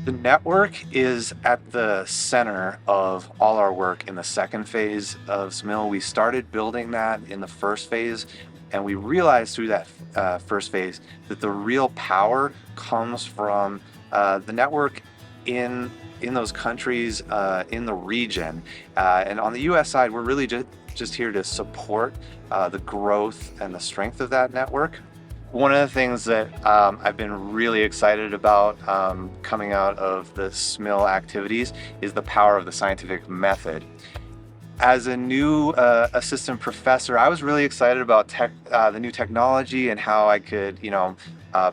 The network is at the center of all our work in the second phase of SMIL. We started building that in the first phase, and we realized through that first phase that the real power comes from the network in those countries, in the region. And on the US side, we're really just here to support the growth and the strength of that network. One of the things that I've been really excited about coming out of the SMIL activities is the power of the scientific method. As a new assistant professor, I was really excited about the new technology and how I could,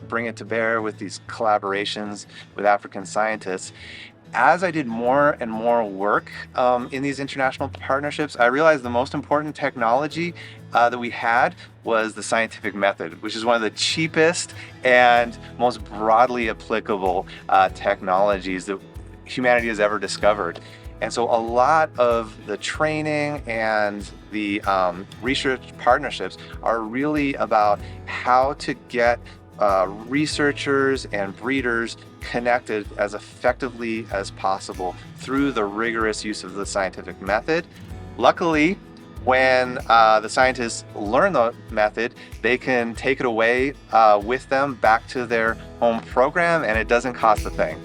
bring it to bear with these collaborations with African scientists. As I did more and more work in these international partnerships, I realized the most important technology that we had was the scientific method, which is one of the cheapest and most broadly applicable technologies that humanity has ever discovered. And so a lot of the training and the research partnerships are really about how to get researchers and breeders connected as effectively as possible through the rigorous use of the scientific method. Luckily, when the scientists learn the method, they can take it away with them back to their home program, and it doesn't cost a thing.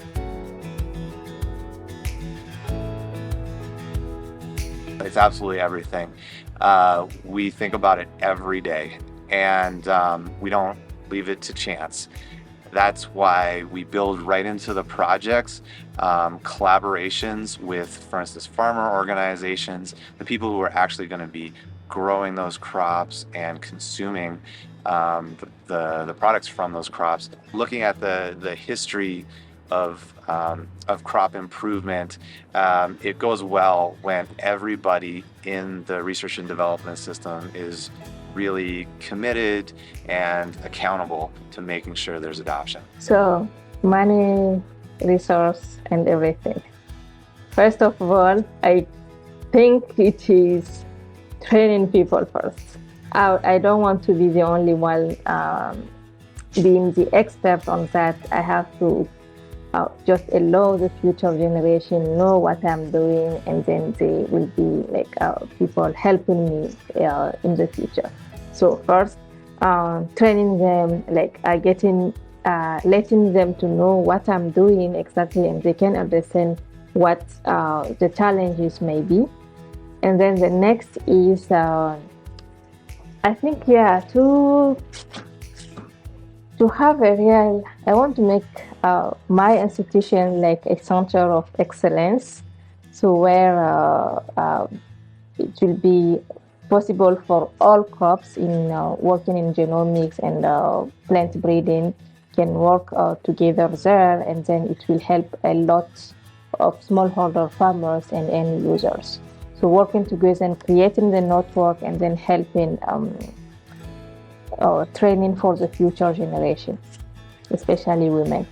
It's absolutely everything. We think about it every day, and we don't leave it to chance. That's why we build right into the projects collaborations with, for instance, farmer organizations, the people who are actually going to be growing those crops and consuming the products from those crops. Looking at the history of crop improvement, it goes well when everybody in the research and development system is really committed and accountable to making sure there's adoption. So, money, resource, and everything. First of all, I think it is training people first. I don't want to be the only one being the expert on that. I have to just allow the future generation know what I'm doing, and then they will be like people helping me in the future. So first, training them, letting them to know what I'm doing exactly, and they can understand what the challenges may be. And then the next is, I think, to have a real, I want to make my institution like a center of excellence, so where it will be possible for all crops in working in genomics and plant breeding can work together there, and then it will help a lot of smallholder farmers and end users. So working together and creating the network, and then helping training for the future generation, especially women.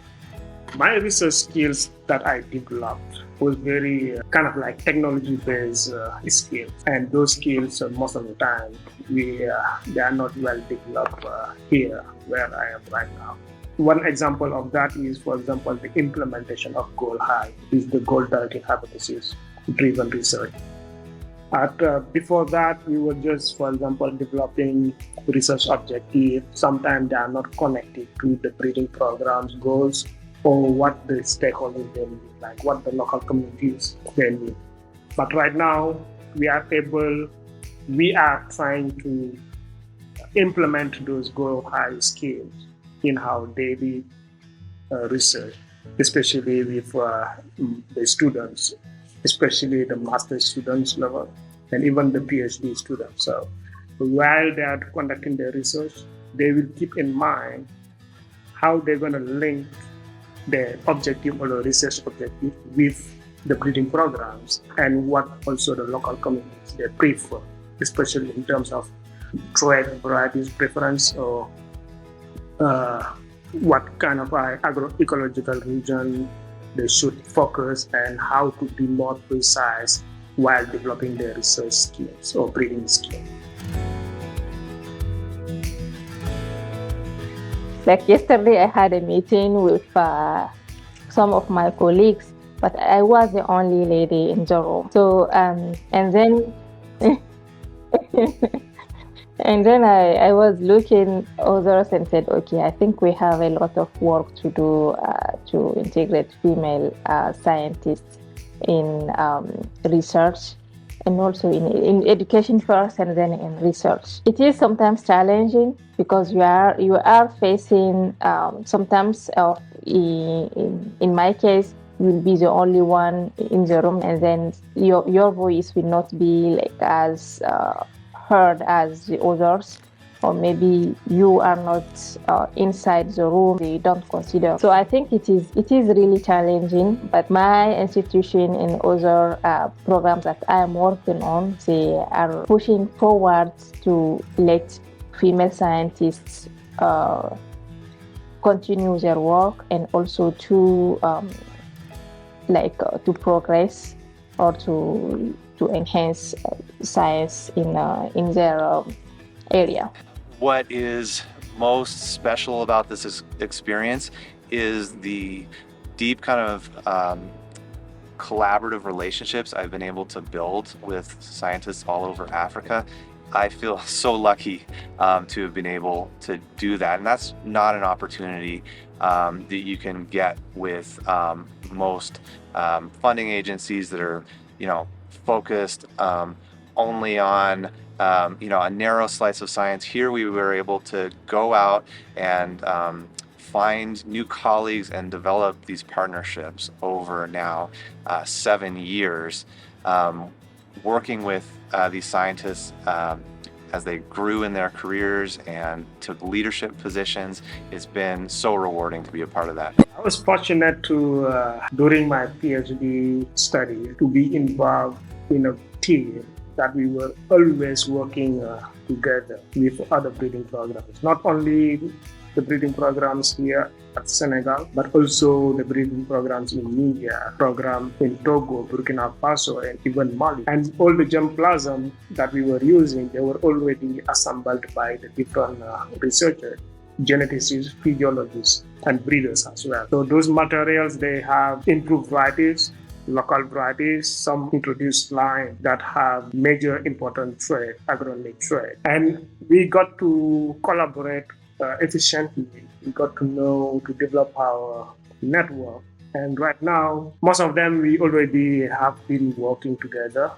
My research skills that I developed was very kind of like technology-based skills, and those skills most of the time they are not well developed here where I am right now. One example of that is, for example, the implementation of goal high, is the goal-directed hypothesis-driven research. Before that, we were just, for example, developing research objectives. Sometimes they are not connected to the breeding program's goals or what the stakeholders they need, like what the local communities they need. But right now, we are trying to implement those goal high skills in our daily research, especially with the students, especially the master's students level, and even the PhD students. So while they are conducting their research, they will keep in mind how they're going to link their objective or the research objective with the breeding programs, and what also the local communities they prefer, especially in terms of trait varieties preference, or what kind of agroecological region they should focus, and how to be more precise while developing their research skills or breeding skills. Like yesterday, I had a meeting with some of my colleagues, but I was the only lady in the room. So, and then and then I was looking others and said, okay, I think we have a lot of work to do to integrate female scientists in research, and also in education first and then in research. It is sometimes challenging because you are facing sometimes in my case, you will be the only one in the room, and then your voice will not be like as heard as the others, or maybe you are not inside the room, they don't consider. So I think it is really challenging, but my institution and other programs that I am working on, they are pushing forward to let female scientists continue their work, and also to to progress or to enhance science in their area. What is most special about this experience is the deep kind of collaborative relationships I've been able to build with scientists all over Africa. I feel so lucky to have been able to do that, and that's not an opportunity that you can get with most funding agencies that are, focused only on a narrow slice of science. Here we were able to go out and find new colleagues and develop these partnerships over now 7 years, working with these scientists as they grew in their careers and took leadership positions. It's been so rewarding to be a part of that. I was fortunate to, during my PhD study, to be involved in a team that we were always working together with other breeding programs. Not only the breeding programs here at Senegal, but also the breeding programs in India, program in Togo, Burkina Faso, and even Mali. And all the germplasm that we were using, they were already assembled by the different researchers, geneticists, physiologists, and breeders as well. So those materials, they have improved varieties, local varieties, some introduced lines that have major important trait, agronomic trait. And we got to collaborate efficiently. We got to know to develop our network. And right now, most of them we already have been working together